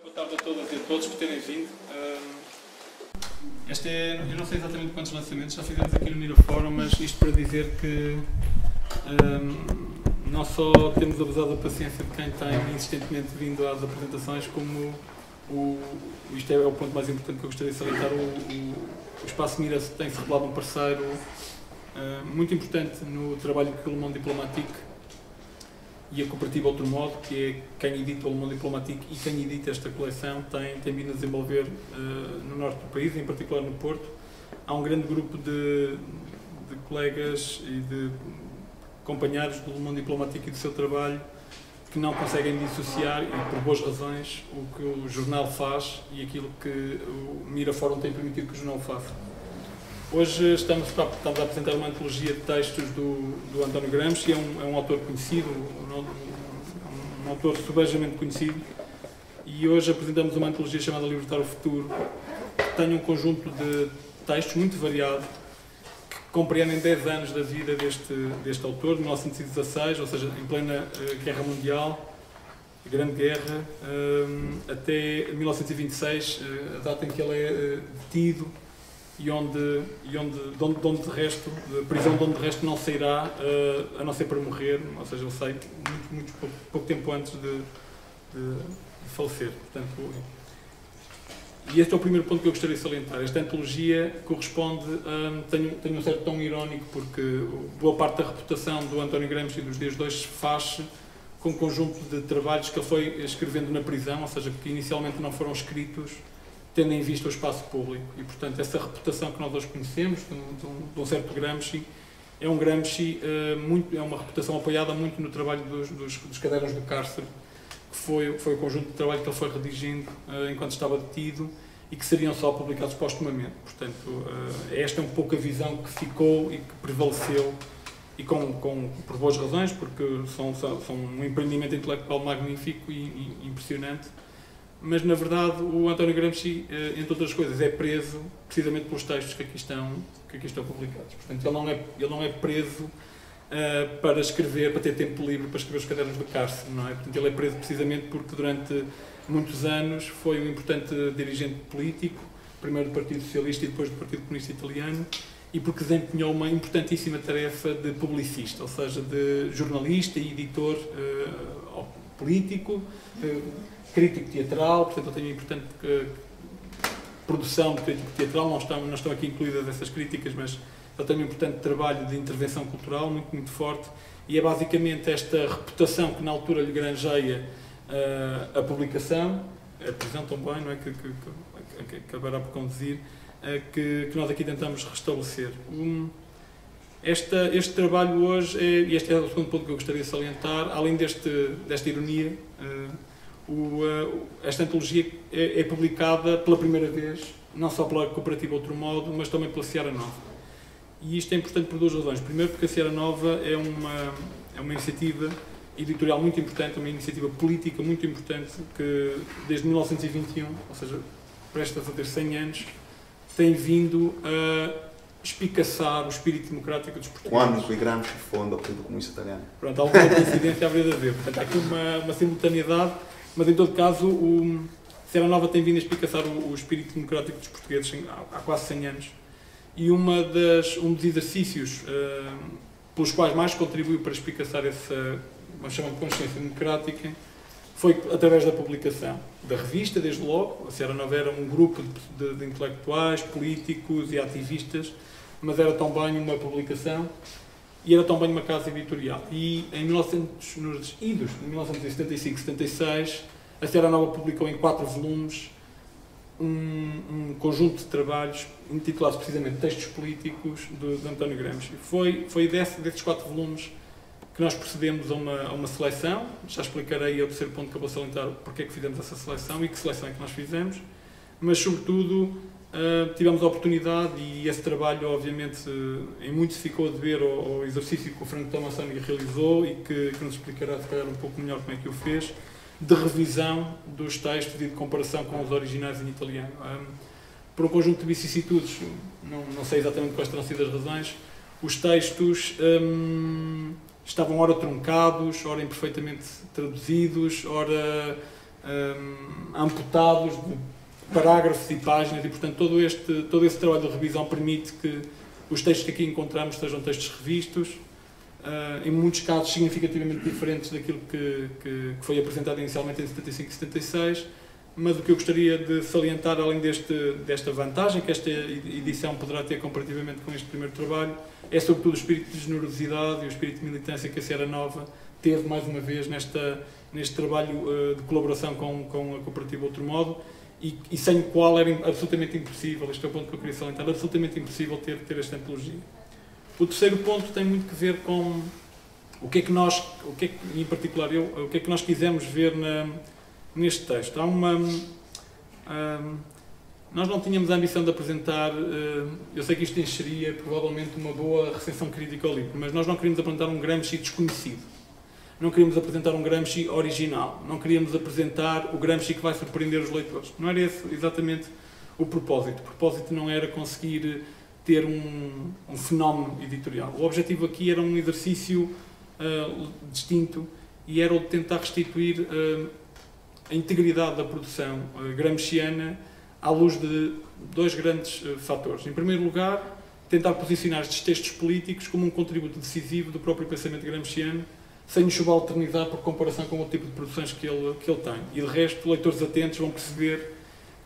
Boa tarde a todas e a todos por terem vindo. Eu não sei exatamente quantos lançamentos já fizemos aqui no Miraforum, mas isto para dizer que não só temos abusado da paciência de quem tem insistentemente vindo às apresentações, como isto é o ponto mais importante que eu gostaria de salientar, o Espaço Mira tem-se revelado um parceiro muito importante no trabalho que o Le Monde Diplomatique e a Cooperativa Outro Modo, que é quem edita o Le Monde Diplomatique e quem edita esta coleção, tem vindo a desenvolver no norte do país, em particular no Porto. Há um grande grupo de colegas e de companheiros do Le Monde Diplomatique e do seu trabalho que não conseguem dissociar, e por boas razões, o que o jornal faz e aquilo que o Miraforum tem permitido que o jornal faça. Hoje estamos a apresentar uma antologia de textos do António Gramsci, é um autor conhecido, um autor subejamente conhecido, e hoje apresentamos uma antologia chamada Libertar o Futuro, que tem um conjunto de textos muito variado, que compreendem 10 anos da vida deste autor, de 1916, ou seja, em plena Guerra Mundial, Grande Guerra, até 1926, a data em que ele é detido, e onde de resto, a prisão de onde de resto não sairá, a não ser para morrer, ou seja, ele sai muito pouco tempo antes de falecer. Portanto, e este é o primeiro ponto que eu gostaria de salientar. Esta antologia corresponde, tem um certo tom irónico, porque boa parte da reputação do António Gramsci dos dias de hoje faz-se com um conjunto de trabalhos que ele foi escrevendo na prisão, ou seja, que inicialmente não foram escritos tendo em vista o espaço público. E, portanto, essa reputação que nós hoje conhecemos, de um certo Gramsci, é um Gramsci, é uma reputação apoiada muito no trabalho dos cadernos do cárcere, que foi o conjunto de trabalho que ele foi redigindo enquanto estava detido e que seriam só publicados postumamente. Portanto, esta é um pouco a visão que ficou e que prevaleceu, e por boas razões, porque são um empreendimento intelectual magnífico e impressionante. Mas, na verdade, o António Gramsci, entre outras coisas, é preso precisamente pelos textos que aqui estão publicados. Portanto, ele não é preso para escrever, para ter tempo livre para escrever os cadernos do cárcere, não é? Portanto, ele é preso precisamente porque durante muitos anos foi um importante dirigente político, primeiro do Partido Socialista e depois do Partido Comunista Italiano, e porque desempenhou uma importantíssima tarefa de publicista, ou seja, de jornalista e editor político, crítico teatral. Portanto, ele tem uma importante produção de crítico teatral, não estão aqui incluídas essas críticas, mas ele tem um importante trabalho de intervenção cultural muito forte, e é basicamente esta reputação que na altura lhe granjeia a publicação, a prisão também, não é, que acabará por conduzir, que nós aqui tentamos restabelecer. Este trabalho hoje, e este é o segundo ponto que eu gostaria de salientar, além desta ironia, esta antologia é publicada pela primeira vez, não só pela Cooperativa Outro Modo, mas também pela Seara Nova. E isto é importante por duas razões. Primeiro, porque a Seara Nova é uma iniciativa editorial muito importante, uma iniciativa política muito importante, que desde 1921, ou seja, prestes a ter 100 anos, tem vindo a espicaçar o espírito democrático dos portugueses. O ano que o Gramsci fonda o Partido Comunista Italiano. Pronto, alguma coincidência haveria de haver. Portanto, há aqui uma simultaneidade, mas em todo caso, a Seara Nova tem vindo a espicaçar o espírito democrático dos portugueses há quase 100 anos. E um dos exercícios pelos quais mais contribuiu para espicaçar essa, uma chamada consciência democrática, foi através da publicação da revista, desde logo. A Seara Nova era um grupo de intelectuais, políticos e ativistas, mas era também uma publicação e era também uma casa editorial. E nos idos de 1975-76, a Seara Nova publicou em 4 volumes um conjunto de trabalhos intitulados precisamente Textos Políticos de António Gramsci. Foi desses 4 volumes que nós procedemos a uma seleção. Já explicarei o terceiro ponto que eu vou salientar porque é que fizemos essa seleção e que seleção é que nós fizemos, mas sobretudo tivemos a oportunidade, e esse trabalho obviamente em muito se ficou a dever ao exercício que o Franco Tomassoni realizou e que nos explicará se calhar um pouco melhor como é que o fez, de revisão dos textos e de comparação com os originais em italiano. Por um conjunto de vicissitudes, não sei exatamente quais terão sido as razões, os textos estavam ora truncados, ora imperfeitamente traduzidos, ora amputados de parágrafos e páginas, e portanto todo esse trabalho de revisão permite que os textos que aqui encontramos sejam textos revistos, em muitos casos significativamente diferentes daquilo que foi apresentado inicialmente em 75 e 76, mas o que eu gostaria de salientar, além desta vantagem que esta edição poderá ter comparativamente com este primeiro trabalho, é sobretudo o espírito de generosidade e o espírito de militância que a Sierra Nova teve mais uma vez neste trabalho de colaboração com a Cooperativa Outro Modo, e sem o qual era absolutamente impossível, este é o ponto que eu queria salientar, absolutamente impossível ter esta antologia. O terceiro ponto tem muito que ver com o que é que nós, em particular eu, o que é que nós quisemos ver neste texto. Nós não tínhamos a ambição de apresentar, eu sei que isto encheria provavelmente uma boa recepção crítica ao livro, mas nós não queríamos apresentar um Gramsci desconhecido. Não queríamos apresentar um Gramsci original. Não queríamos apresentar o Gramsci que vai surpreender os leitores. Não era esse exatamente o propósito. O propósito não era conseguir ter um fenómeno editorial. O objetivo aqui era um exercício distinto e era o de tentar restituir a integridade da produção gramsciana à luz de dois grandes fatores. Em primeiro lugar, tentar posicionar estes textos políticos como um contributo decisivo do próprio pensamento gramsciano, sem nos subalternizar por comparação com o tipo de produções que ele tem. E de resto, leitores atentos vão perceber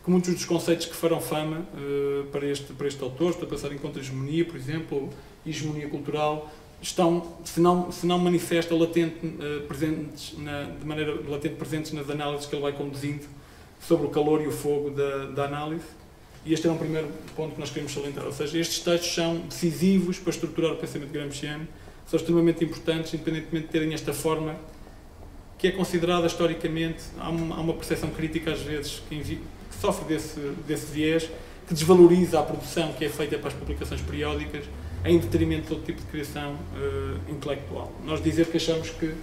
que muitos dos conceitos que farão fama para este autor, estou a pensar em contra-hegemonia, por exemplo, ou hegemonia cultural, estão, se não manifesta, presentes nas análises que ele vai conduzindo sobre o calor e o fogo da análise. E este é um primeiro ponto que nós queremos salientar, ou seja, estes textos são decisivos para estruturar o pensamento gramsciano, são extremamente importantes, independentemente de terem esta forma, que é considerada historicamente, há uma percepção crítica às vezes, que sofre desse viés, que desvaloriza a produção que é feita para as publicações periódicas, em detrimento de outro tipo de criação intelectual. Nós dizer que achamos que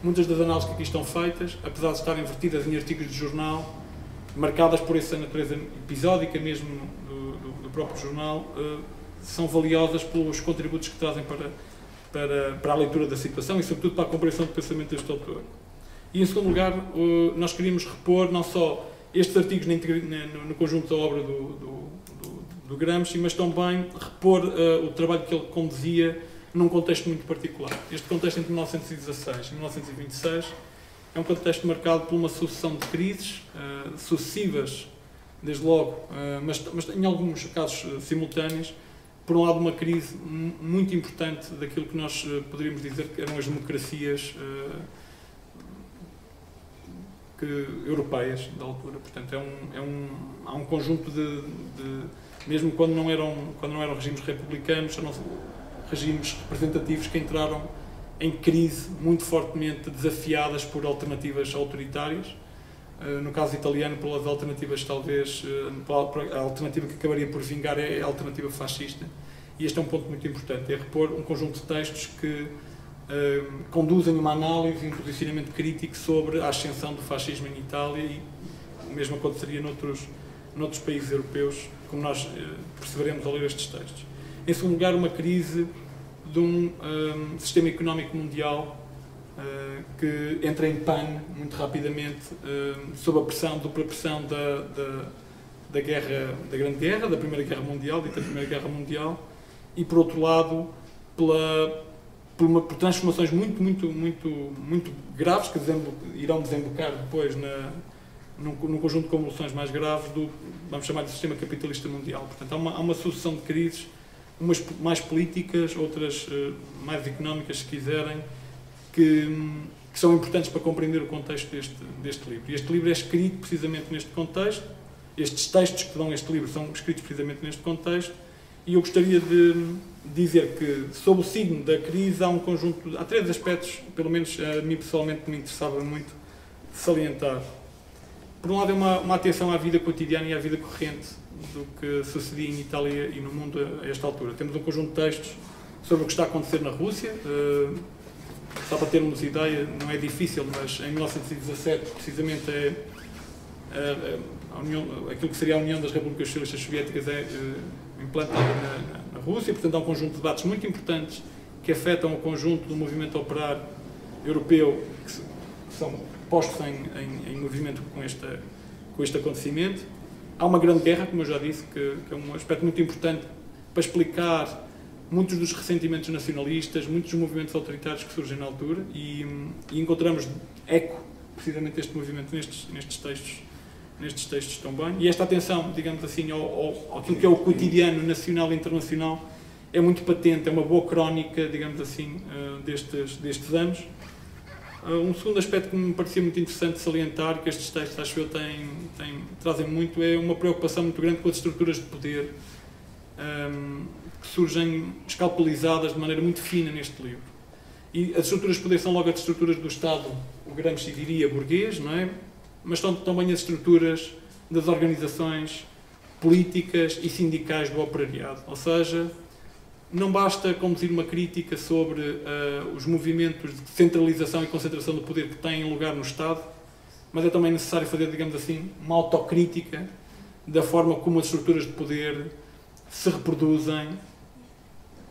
muitas das análises que aqui estão feitas, apesar de estarem vertidas em artigos de jornal, marcadas por essa natureza episódica mesmo do próprio jornal, são valiosas pelos contributos que trazem para a leitura da situação e, sobretudo, para a compreensão do pensamento deste autor. E, em segundo lugar, nós queríamos repor não só estes artigos no conjunto da obra do Gramsci, mas também repor o trabalho que ele conduzia num contexto muito particular. Este contexto entre 1916 e 1926 é um contexto marcado por uma sucessão de crises sucessivas, desde logo, mas em alguns casos simultâneos. Por um lado, uma crise muito importante daquilo que nós poderíamos dizer que eram as democracias europeias da altura. Portanto, há um conjunto de mesmo quando não eram regimes republicanos, eram regimes representativos que entraram em crise muito fortemente desafiadas por alternativas autoritárias. No caso italiano, pelas alternativas, talvez, a alternativa que acabaria por vingar é a alternativa fascista. E este é um ponto muito importante, é repor um conjunto de textos que conduzem uma análise e um posicionamento crítico sobre a ascensão do fascismo em Itália, e o mesmo aconteceria noutros países europeus, como nós perceberemos ao ler estes textos. Em segundo lugar, uma crise de um sistema económico mundial que entra em pane muito rapidamente sob a pressão, dupla pressão da Grande Guerra, da Primeira Guerra Mundial, dita Primeira Guerra Mundial, e por outro lado por transformações muito graves que irão desembocar depois num conjunto de convulsões mais graves vamos chamar de sistema capitalista mundial. Portanto, há uma sucessão de crises, umas mais políticas, outras mais económicas, se quiserem, que são importantes para compreender o contexto deste livro. E este livro é escrito precisamente neste contexto, estes textos que dão este livro são escritos precisamente neste contexto, e eu gostaria de dizer que, sob o signo da crise, há três aspectos, pelo menos a mim pessoalmente me interessava muito salientar. Por um lado, é uma atenção à vida cotidiana e à vida corrente do que sucedia em Itália e no mundo a esta altura. Temos um conjunto de textos sobre o que está a acontecer na Rússia. Só para termos ideia, não é difícil, mas em 1917, precisamente, aquilo que seria a União das Repúblicas Socialistas Soviéticas é implantada na Rússia. Portanto, há um conjunto de debates muito importantes que afetam o conjunto do movimento operário europeu, que postos em movimento com este acontecimento. Há uma grande guerra, como eu já disse, que é um aspecto muito importante para explicar muitos dos ressentimentos nacionalistas, muitos dos movimentos autoritários que surgem na altura, e encontramos eco, precisamente, deste movimento nestes textos também. E esta atenção, digamos assim, àquilo que é o cotidiano nacional e internacional é muito patente, é uma boa crónica, digamos assim, destes anos. Um segundo aspecto que me parecia muito interessante salientar, que estes textos, acho eu, trazem muito, é uma preocupação muito grande com as estruturas de poder que surgem escalpelizadas de maneira muito fina neste livro. E as estruturas de poder são logo as estruturas do Estado, o Gramsci diria burguês, não é? Mas são também as estruturas das organizações políticas e sindicais do operariado. Ou seja, não basta conduzir uma crítica sobre os movimentos de centralização e concentração do poder que têm lugar no Estado, mas é também necessário fazer, digamos assim, uma autocrítica da forma como as estruturas de poder se reproduzem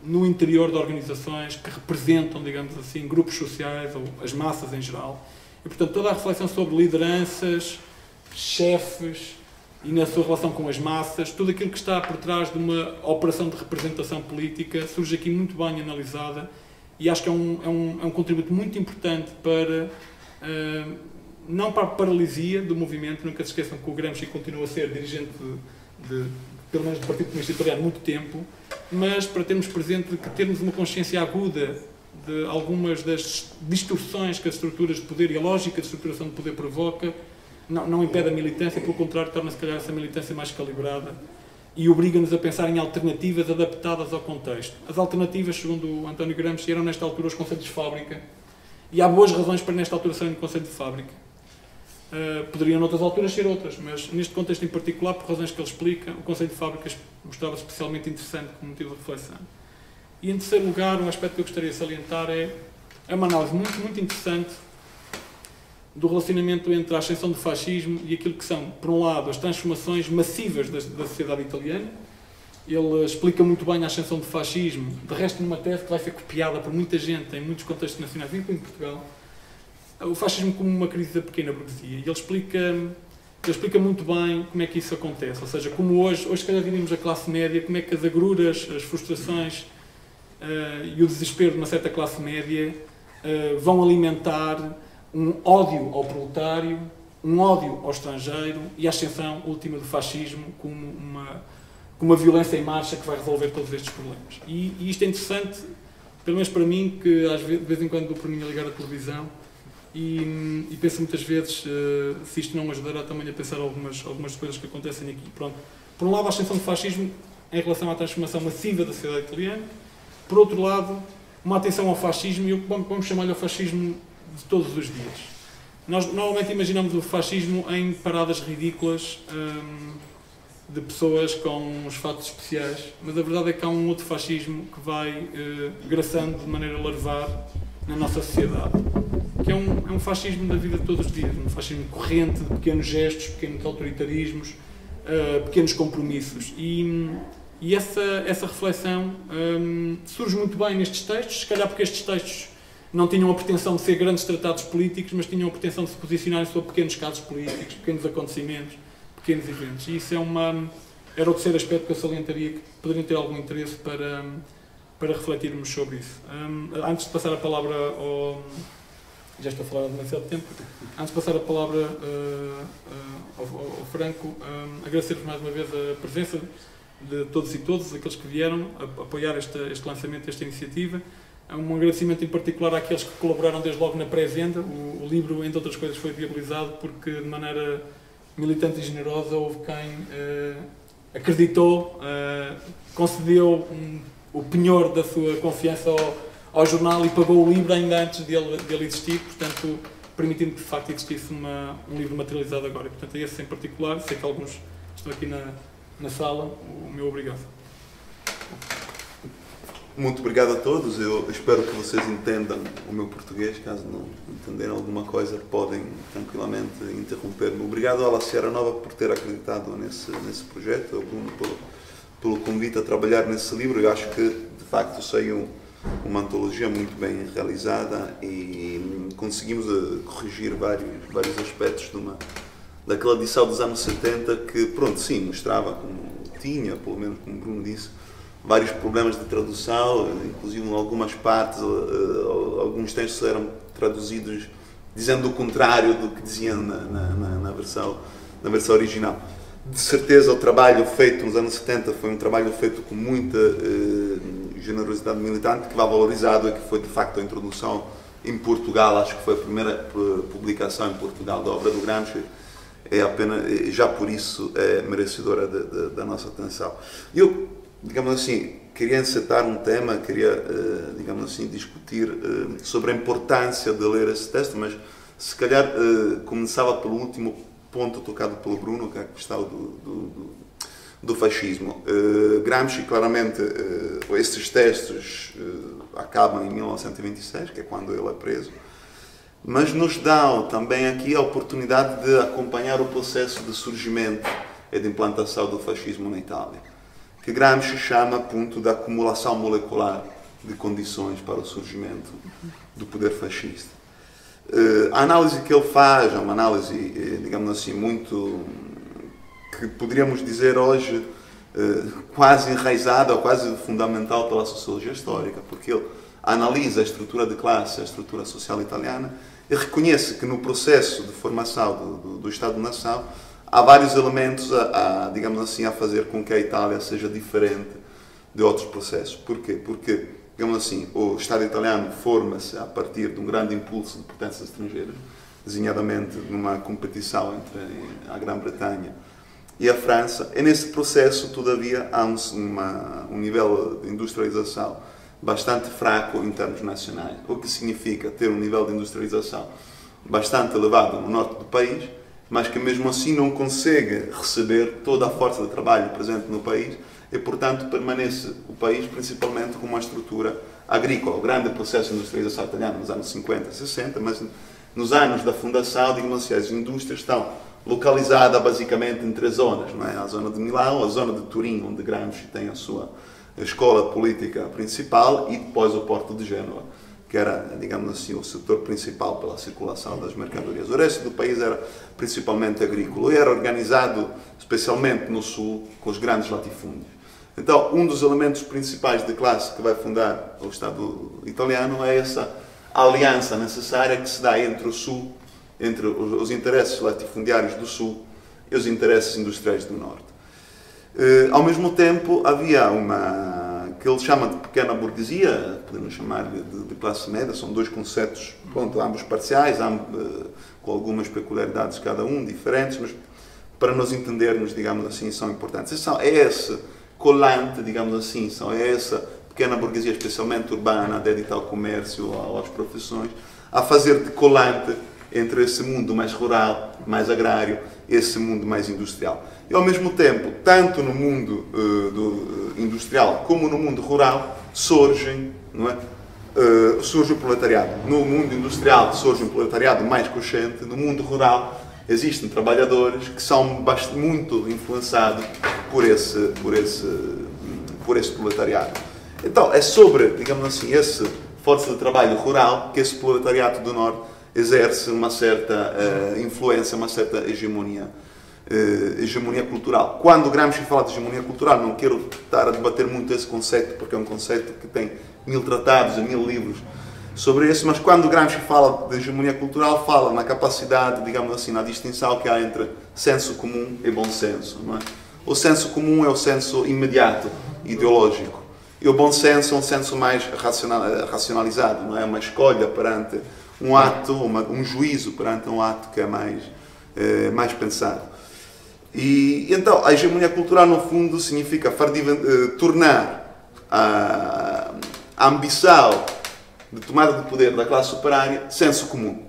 no interior de organizações que representam, digamos assim, grupos sociais ou as massas em geral. E, portanto, toda a reflexão sobre lideranças, chefes e na sua relação com as massas, tudo aquilo que está por trás de uma operação de representação política surge aqui muito bem analisada, e acho que é um contributo muito importante para, não para a paralisia do movimento. Nunca se esqueçam que o Gramsci continua a ser dirigente pelo menos do Partido Comunista Italiano há muito tempo, mas para termos presente que termos uma consciência aguda de algumas das distorções que as estruturas de poder e a lógica de estruturação de poder provoca, não impede a militância, pelo contrário, torna se calhar essa militância mais calibrada e obriga-nos a pensar em alternativas adaptadas ao contexto. As alternativas, segundo o António Gramsci, eram nesta altura os conselhos de fábrica, e há boas razões para nesta altura serem conselho de fábrica. Poderiam noutras alturas ser outras, mas neste contexto em particular, por razões que ele explica, o conselho de fábricas mostrava-se especialmente interessante como motivo de reflexão. E em terceiro lugar, um aspecto que eu gostaria de salientar é uma análise muito, muito interessante do relacionamento entre a ascensão do fascismo e aquilo que são, por um lado, as transformações massivas da sociedade italiana. Ele explica muito bem a ascensão do fascismo, de resto numa tese que vai ser copiada por muita gente em muitos contextos nacionais, incluindo em Portugal, o fascismo como uma crise da pequena burguesia. E ele explica muito bem como é que isso acontece, ou seja, como hoje se calhar diríamos a classe média, como é que as agruras, as frustrações e o desespero de uma certa classe média vão alimentar um ódio ao proletário, um ódio ao estrangeiro e a ascensão última do fascismo como uma violência em marcha que vai resolver todos estes problemas. E isto é interessante, pelo menos para mim, que às vezes, de vez em quando dou por mim a ligar a televisão e penso muitas vezes se isto não me ajudará também a pensar algumas coisas que acontecem aqui. Pronto. Por um lado, a ascensão do fascismo em relação à transformação massiva da sociedade italiana. Por outro lado, uma atenção ao fascismo, e vamos chamar-lhe ao fascismo de todos os dias. Nós normalmente imaginamos o fascismo em paradas ridículas de pessoas com uns fatos especiais, mas a verdade é que há um outro fascismo que vai graçando de maneira larvar na nossa sociedade, que é um fascismo da vida de todos os dias, um fascismo corrente de pequenos gestos, pequenos autoritarismos, pequenos compromissos. E essa reflexão surge muito bem nestes textos, se calhar porque estes textos não tinham a pretensão de ser grandes tratados políticos, mas tinham a pretensão de se posicionarem sobre pequenos casos políticos, pequenos acontecimentos, pequenos eventos. E isso era o terceiro aspecto que eu salientaria, que poderiam ter algum interesse para refletirmos sobre isso. Antes de passar a palavra já estou a falar há demasiado tempo. Antes de passar a palavra ao Franco, agradecer-vos mais uma vez a presença de todos e todas, aqueles que vieram apoiar este lançamento desta iniciativa. Um agradecimento em particular àqueles que colaboraram desde logo na pré-venda. O livro, entre outras coisas, foi viabilizado porque, de maneira militante e generosa, houve quem acreditou, concedeu o penhor da sua confiança ao jornal e pagou o livro ainda antes dele existir, portanto, permitindo que de facto existisse um livro materializado agora. Portanto, a esse em particular, sei que alguns estão aqui na sala, o meu obrigado. Muito obrigado a todos. Eu espero que vocês entendam o meu português. Caso não entenderem alguma coisa, podem tranquilamente interromper-me. Obrigado à La Sierra Nova por ter acreditado nesse projeto, ao Bruno pelo convite a trabalhar nesse livro. Eu acho que, de facto, saiu uma antologia muito bem realizada e conseguimos corrigir vários aspectos daquela edição dos anos 70 que, pronto, sim, mostrava como tinha, pelo menos como o Bruno disse, vários problemas de tradução, inclusive em algumas partes, alguns textos eram traduzidos dizendo o contrário do que diziam na versão original. De certeza, o trabalho feito nos anos 70 foi um trabalho feito com muita generosidade militante, que vai valorizado e que foi, de facto, a introdução em Portugal. Acho que foi a primeira publicação em Portugal da obra do Gramsci. É apenas, já por isso, é merecedora da nossa atenção. Eu, digamos assim, queria encetar um tema, queria, digamos assim, discutir sobre a importância de ler esse texto, mas se calhar começava pelo último ponto tocado pelo Bruno, que é a questão do fascismo. Gramsci, claramente, esses textos acabam em 1926, que é quando ele é preso, mas nos dão também aqui a oportunidade de acompanhar o processo de surgimento e de implantação do fascismo na Itália, que Gramsci chama, ponto, da acumulação molecular de condições para o surgimento do poder fascista. A análise que ele faz é uma análise, digamos assim, muito, que poderíamos dizer hoje, quase enraizada ou quase fundamental pela sociologia histórica, porque ele analisa a estrutura de classe, a estrutura social italiana, e reconhece que no processo de formação do Estado-nação há vários elementos digamos assim, a fazer com que a Itália seja diferente de outros processos. Porquê? Porque, digamos assim, o Estado italiano forma-se a partir de um grande impulso de potências estrangeiras, designadamente numa competição entre a Grã-Bretanha e a França, e nesse processo, todavia, há um nível de industrialização bastante fraco em termos nacionais, o que significa ter um nível de industrialização bastante elevado no norte do país, mas que mesmo assim não consegue receber toda a força de trabalho presente no país e, portanto, permanece o país principalmente com uma estrutura agrícola. O grande processo de industrialização italiano nos anos 50 e 60, mas nos anos da fundação, digamos assim, as indústrias estão localizadas basicamente em três zonas, não é? A zona de Milão, a zona de Turim, onde Gramsci tem a sua escola política principal, e depois o porto de Génova, que era, digamos assim, o setor principal pela circulação das mercadorias. O resto do país era principalmente agrícola e era organizado especialmente no sul com os grandes latifúndios. Então, um dos elementos principais de classe que vai fundar o Estado italiano é essa aliança necessária que se dá entre o sul, entre os interesses latifundiários do sul e os interesses industriais do norte. Ao mesmo tempo, havia que ele chama de pequena burguesia, podemos chamar-lhe de classe média, são dois conceitos, pronto, ambos parciais, com algumas peculiaridades cada um, diferentes, mas para nos entendermos, digamos assim, são importantes. É esse colante, digamos assim, é essa pequena burguesia, especialmente urbana, dedicada ao comércio, às profissões, a fazer de colante entre esse mundo mais rural, mais agrário, e esse mundo mais industrial. E, ao mesmo tempo, tanto no mundo industrial como no mundo rural, surge o proletariado. No mundo industrial surge um proletariado mais consciente, no mundo rural existem trabalhadores que são muito influenciados por esse proletariado. Então, é sobre, digamos assim, essa força de trabalho rural que esse proletariado do Norte exerce uma certa influência, uma certa hegemonia cultural. Quando Gramsci fala de hegemonia cultural, não quero estar a debater muito esse conceito, porque é um conceito que tem 1000 tratados e 1000 livros sobre isso, mas quando Gramsci fala de hegemonia cultural, fala na capacidade, digamos assim, na distinção que há entre senso comum e bom senso. Não é? O senso comum é o senso imediato, ideológico, e o bom senso é um senso mais racionalizado, não é? Uma escolha perante um ato, um juízo perante um ato que é mais pensado. E então, a hegemonia cultural, no fundo, significa tornar a ambição de tomada de poder da classe operária senso comum.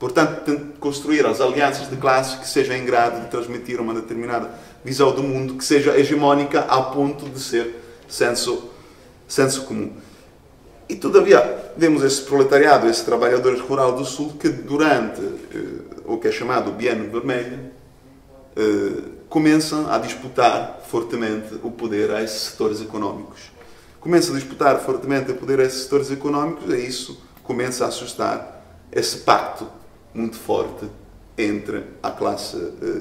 Portanto, construir as alianças de classe que sejam em grado de transmitir uma determinada visão do mundo, que seja hegemónica ao ponto de ser senso comum. E, todavia, vemos esse proletariado, esse trabalhador rural do Sul, que durante o que é chamado o Biênio Vermelho, começam a disputar fortemente o poder a esses setores económicos começa a disputar fortemente o poder a esses setores económicos, e isso começa a assustar esse pacto muito forte entre a classe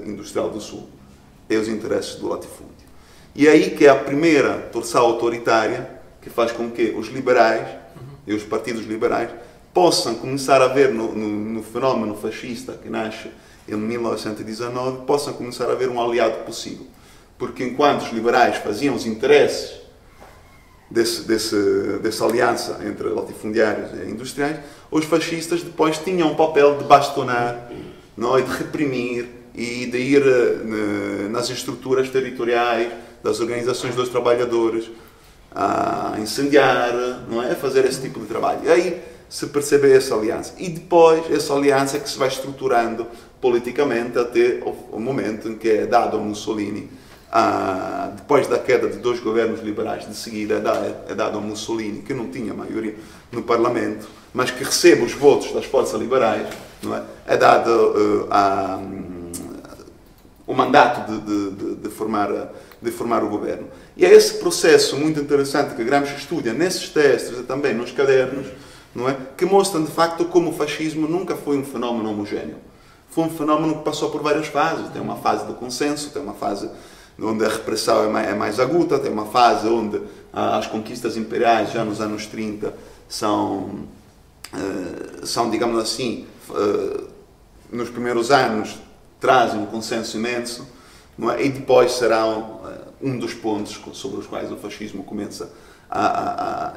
industrial do Sul e os interesses do latifúndio. E é aí que é a primeira torção autoritária que faz com que os liberais e os partidos liberais possam começar a ver no fenómeno fascista que nasce em 1919, possam começar a ver um aliado possível. Porque enquanto os liberais faziam os interesses dessa aliança entre latifundiários e industriais, os fascistas depois tinham o papel de bastonar, não é? De reprimir e de ir nas estruturas territoriais das organizações dos trabalhadores a incendiar, não é? A fazer esse tipo de trabalho. E aí se percebe essa aliança. E depois essa aliança é que se vai estruturando politicamente até o momento em que é dado a Mussolini, depois da queda de 2 governos liberais de seguida, é dado a Mussolini, que não tinha maioria no Parlamento, mas que recebe os votos das forças liberais, não é? É dado o mandato de formar o governo. E é esse processo muito interessante que Gramsci estuda nesses textos e também nos cadernos, não é? Que mostram de facto como o fascismo nunca foi um fenómeno homogéneo. Foi um fenómeno que passou por várias fases. Tem uma fase do consenso, tem uma fase onde a repressão é mais aguda, tem uma fase onde as conquistas imperiais, já nos anos 30, são digamos assim, nos primeiros anos, trazem um consenso imenso, não é? E depois serão um dos pontos sobre os quais o fascismo começa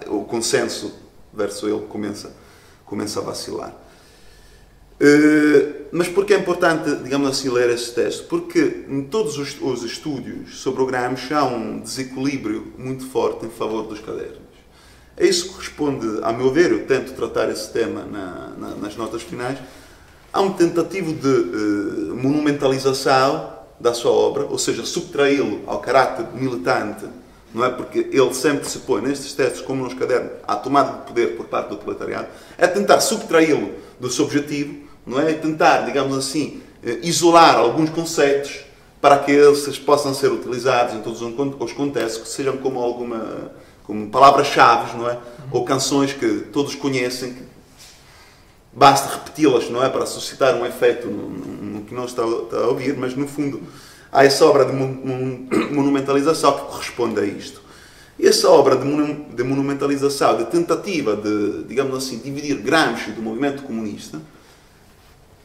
o consenso versus ele começa a vacilar. Mas por que é importante, digamos assim, ler esse texto? Porque em todos os estúdios sobre o Gramsci há um desequilíbrio muito forte em favor dos cadernos. É isso que corresponde, a meu ver, eu tento tratar esse tema nas notas finais, há um tentativo de monumentalização da sua obra, ou seja, subtraí-lo ao caráter militante, não é? Porque ele sempre se põe nestes textos, como nos cadernos, à tomada de poder por parte do proletariado, é tentar subtraí-lo do seu objetivo, não é? E tentar, digamos assim, isolar alguns conceitos para que eles possam ser utilizados em todos os contextos, que sejam como palavras-chave, não é? Ou canções que todos conhecem, que basta repeti-las, não é? Para suscitar um efeito no que não está a ouvir, mas no fundo há essa obra de monumentalização que corresponde a isto. E essa obra de monumentalização, de tentativa de, digamos assim, dividir Gramsci do movimento comunista,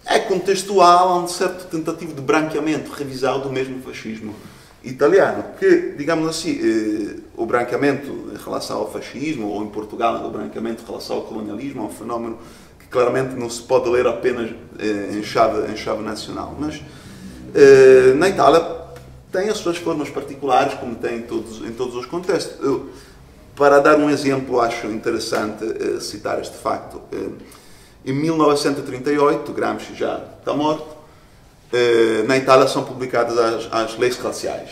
é contextual a um certo tentativo de branqueamento, revisão do mesmo fascismo italiano, que, digamos assim, o branqueamento em relação ao fascismo, ou em Portugal, o branqueamento em relação ao colonialismo, é um fenómeno que claramente não se pode ler apenas em chave nacional. Mas na Itália tem as suas formas particulares, como tem em todos os contextos. Para dar um exemplo, acho interessante citar este facto. Em 1938, Gramsci já está morto, na Itália são publicadas as leis raciais.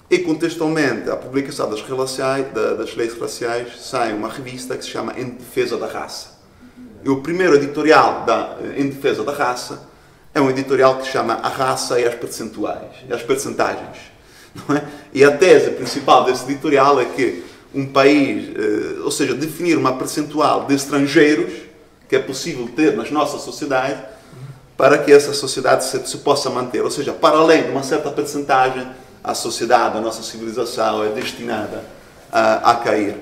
E, contextualmente, a publicação das leis raciais sai uma revista que se chama Em Defesa da Raça. E o primeiro editorial Em Defesa da Raça é um editorial que se chama A Raça e as Percentuais, e as Percentagens. Não é? E a tese principal desse editorial é que um país, ou seja, definir uma percentual de estrangeiros que é possível ter nas nossas sociedades para que essa sociedade se possa manter. Ou seja, para além de uma certa percentagem, a sociedade, a nossa civilização é destinada a cair.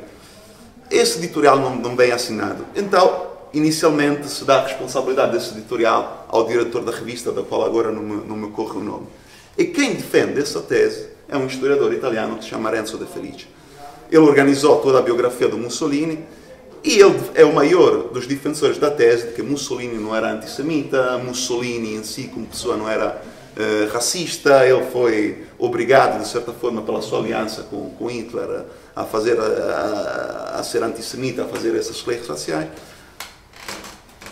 Esse editorial não vem assinado. Então, inicialmente se dá a responsabilidade desse editorial ao diretor da revista, da qual agora não me ocorre o nome. E quem defende essa tese é um historiador italiano que se chama Renzo De Felice. Ele organizou toda a biografia do Mussolini e ele é o maior dos defensores da tese de que Mussolini não era antissemita, Mussolini em si como pessoa não era racista, ele foi obrigado, de certa forma, pela sua aliança com Hitler a ser antissemita, a fazer essas leis raciais.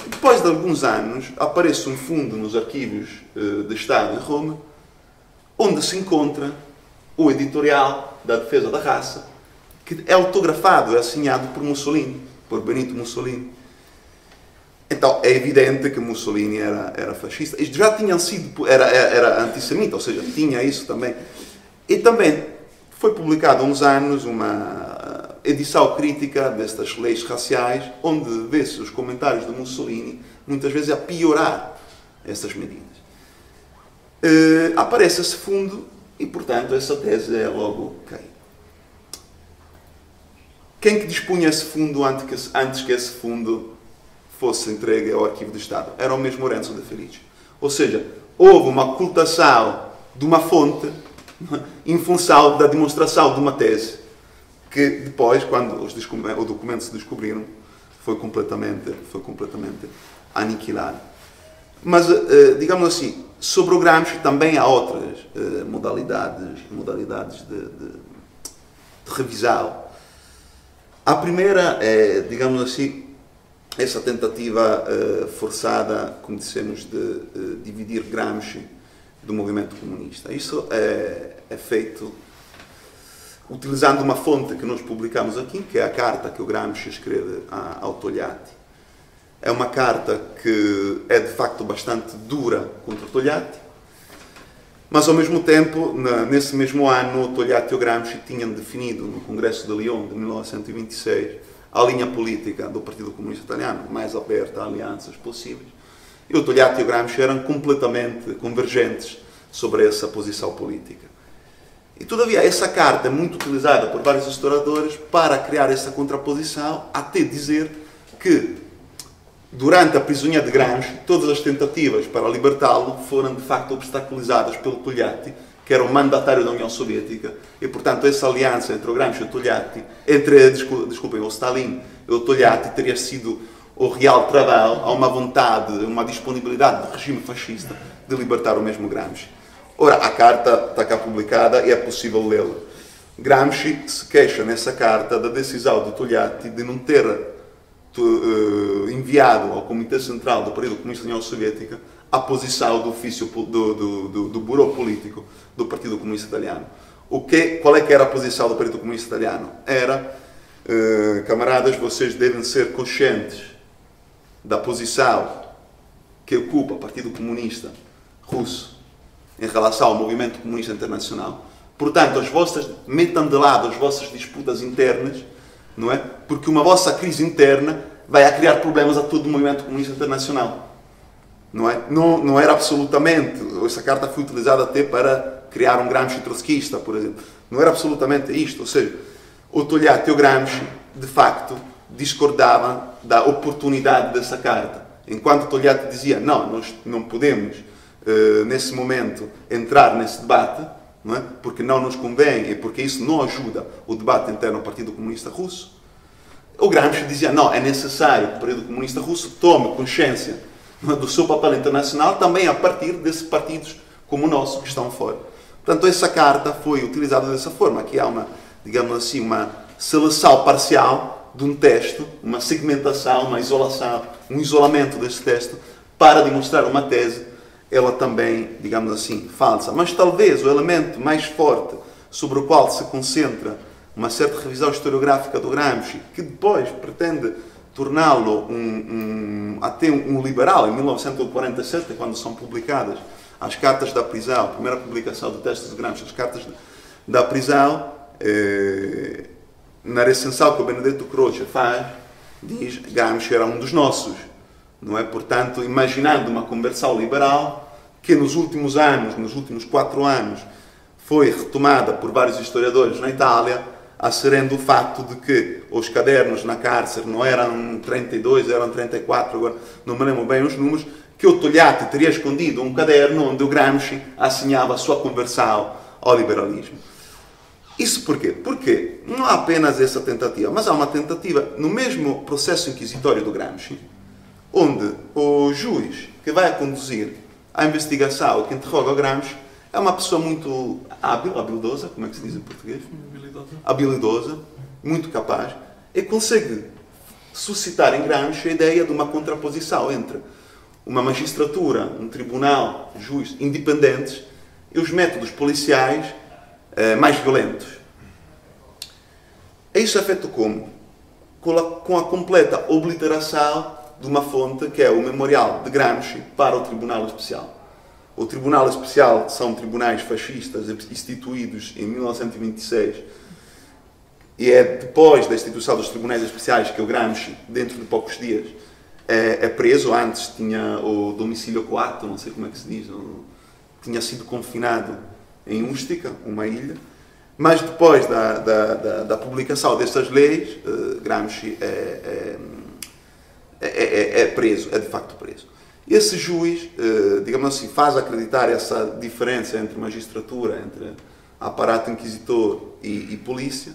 Depois de alguns anos, aparece um fundo nos arquivos de Estado em Roma, onde se encontra o editorial da Defesa da Raça, que é autografado, é assinado por Mussolini, por Benito Mussolini. Então, é evidente que Mussolini era fascista. E já tinha sido, era antissemita, ou seja, tinha isso também. E também foi publicado há uns anos edição crítica destas leis raciais, onde vê-se os comentários de Mussolini, muitas vezes a piorar essas medidas. Aparece esse fundo e, portanto, essa tese é logo cai. Quem que dispunha esse fundo antes que esse fundo fosse entregue ao Arquivo do Estado? Era o mesmo Lorenzo de Felice. Ou seja, houve uma ocultação de uma fonte em função da demonstração de uma tese que depois, quando os documentos se descobriram, foi completamente aniquilado. Mas, digamos assim, sobre o Gramsci também há outras modalidades de revisão. A primeira é, digamos assim, essa tentativa forçada, como dissemos, de dividir Gramsci do movimento comunista. Isso é feito utilizando uma fonte que nós publicamos aqui, que é a carta que o Gramsci escreve ao Togliatti. É uma carta que é de facto bastante dura contra o Togliatti, mas ao mesmo tempo, nesse mesmo ano, o Togliatti e o Gramsci tinham definido no Congresso de Lyon de 1926 a linha política do Partido Comunista Italiano, mais aberta a alianças possíveis. E o Togliatti e o Gramsci eram completamente convergentes sobre essa posição política. E, todavia, essa carta é muito utilizada por vários historiadores para criar essa contraposição, até dizer que, durante a prisão de Gramsci, todas as tentativas para libertá-lo foram, de facto, obstaculizadas pelo Togliatti, que era o mandatário da União Soviética, e, portanto, essa aliança entre o Gramsci e o Togliatti, o Stalin e o Togliatti, teria sido o real trabalho a uma vontade, uma disponibilidade do regime fascista de libertar o mesmo Gramsci. Ora, a carta está cá publicada e é possível lê-la. Gramsci se queixa nessa carta da decisão do Togliatti de não ter enviado ao Comitê Central do Partido Comunista da União Soviética a posição do ofício do Bureau Político do Partido Comunista Italiano. Qual é que era a posição do Partido Comunista Italiano? Era, camaradas, vocês devem ser conscientes da posição que ocupa o Partido Comunista Russo em relação ao movimento comunista internacional. Portanto, metam de lado as vossas disputas internas, não é? Porque uma vossa crise interna vai criar problemas a todo o movimento comunista internacional. Não é? Não era absolutamente, essa carta foi utilizada até para criar um Gramsci trotskista, por exemplo. Não era absolutamente isto. Ou seja, o Togliatti e o Gramsci, de facto, discordavam da oportunidade dessa carta. Enquanto o Togliatti dizia, não, nós não podemos, nesse momento, entrar nesse debate, não é? Porque não nos convém e porque isso não ajuda o debate interno do Partido Comunista Russo. O Gramsci dizia, não, é necessário que o Partido Comunista Russo tome consciência do seu papel internacional também a partir desses partidos como o nosso que estão fora. Portanto, essa carta foi utilizada dessa forma. Aqui há uma, digamos assim, uma seleção parcial de um texto, uma segmentação, uma isolação, um isolamento desse texto para demonstrar uma tese, ela também, digamos assim, falsa. Mas talvez o elemento mais forte sobre o qual se concentra uma certa revisão historiográfica do Gramsci, que depois pretende torná-lo até um liberal, em 1947, quando são publicadas as cartas da prisão, a primeira publicação do texto de Gramsci, as cartas da prisão, na recensão que o Benedetto Croce faz, diz que Gramsci era um dos nossos. Não é? Portanto, imaginando uma conversão liberal que nos últimos anos, nos últimos 4 anos, foi retomada por vários historiadores na Itália, asserendo o facto de que os cadernos na cárcere não eram 32, eram 34, agora não me lembro bem os números, que o Togliatti teria escondido um caderno onde o Gramsci assinava a sua conversão ao liberalismo. Isso porquê? Porque não há apenas essa tentativa, mas há uma tentativa no mesmo processo inquisitório do Gramsci, onde o juiz que vai conduzir a investigação, que interroga o Gramsci, é uma pessoa muito habilidosa, como é que se diz em português? Habilidosa, muito capaz, e consegue suscitar em Gramsci a ideia de uma contraposição entre uma magistratura, um tribunal, juiz independentes e os métodos policiais mais violentos. E isso é feito como? Com a completa obliteração de uma fonte que é o Memorial de Gramsci para o Tribunal Especial. O Tribunal Especial são tribunais fascistas instituídos em 1926 E é depois da instituição dos tribunais especiais que o Gramsci, dentro de poucos dias, é preso. Antes tinha o domicílio coato, não sei como é que se diz, tinha sido confinado em Ustica, uma ilha. Mas depois da publicação dessas leis, Gramsci é preso, é de facto preso. Esse juiz, digamos assim, faz acreditar essa diferença entre magistratura, entre aparato inquisitor e polícia,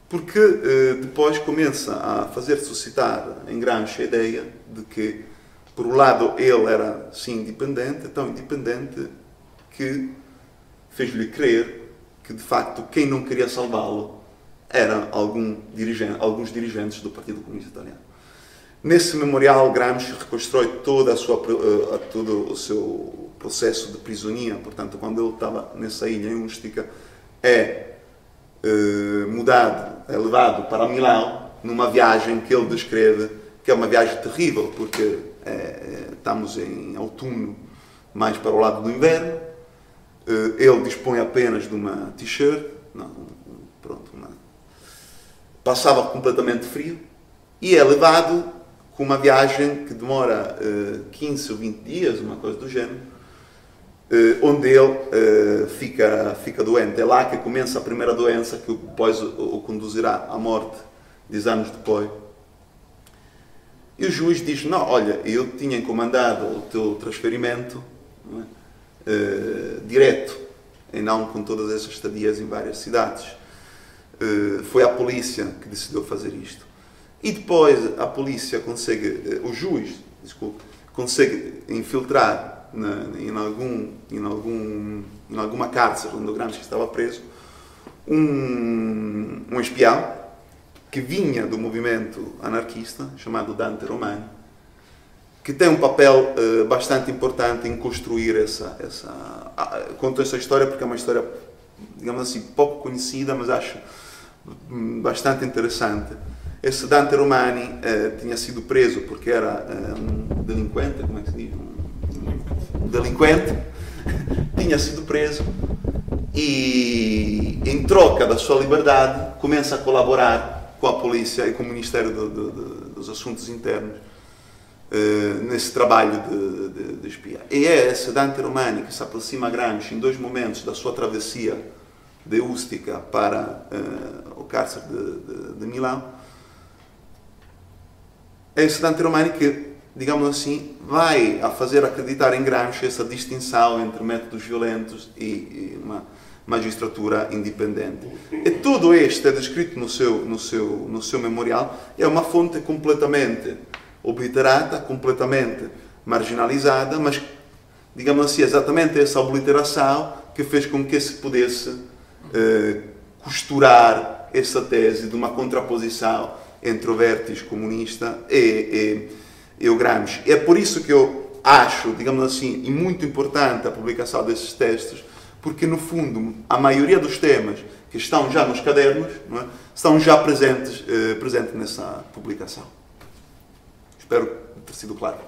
porque depois começa a fazer suscitar em Gramsci a ideia de que, por um lado, ele era, sim, independente, tão independente que fez-lhe crer que, de facto, quem não queria salvá-lo eram alguns dirigentes do Partido Comunista Italiano. Nesse memorial, Gramsci reconstrói todo o seu processo de prisionia. Portanto, quando ele estava nessa ilha, em Ustica, é levado para Milão, numa viagem que ele descreve que é uma viagem terrível, porque estamos em outono, mais para o lado do inverno. Ele dispõe apenas de uma t-shirt, passava completamente frio, e é levado com uma viagem que demora 15 ou 20 dias, uma coisa do género, onde ele fica doente. É lá que começa a primeira doença, que depois o conduzirá à morte 10 anos depois. E o juiz diz: não, olha, eu tinha encomendado o teu transferimento, não é? Direto, e não com todas essas estadias em várias cidades. Foi a polícia que decidiu fazer isto. E depois a polícia consegue, o juiz, desculpe, consegue infiltrar em alguma cárcere onde o Gramsci estava preso um espião que vinha do movimento anarquista, chamado Dante Romani, que tem um papel bastante importante em construir conto essa história porque é uma história, digamos assim, pouco conhecida, mas acho bastante interessante. Esse Dante Romani tinha sido preso porque era um delinquente, como é que se diz? Um delinquente, tinha sido preso e, em troca da sua liberdade, começa a colaborar com a polícia e com o Ministério dos Assuntos Internos nesse trabalho de espia. E é esse Dante Romani que se aproxima a Gramsci em 2 momentos da sua travessia de Ustica para o cárcere de Milão. É esse Dante Romani que, digamos assim, vai a fazer acreditar em Gramsci essa distinção entre métodos violentos e uma magistratura independente. E tudo isto é descrito no seu memorial. É uma fonte completamente obliterada, completamente marginalizada, mas, digamos assim, exatamente essa obliteração que fez com que se pudesse costurar essa tese de uma contraposição entre o vértice comunista e o Gramsci. É por isso que eu acho, digamos assim, e muito importante a publicação desses textos, porque, no fundo, a maioria dos temas que estão já nos cadernos, não é, estão já presentes nessa publicação. Espero ter sido claro.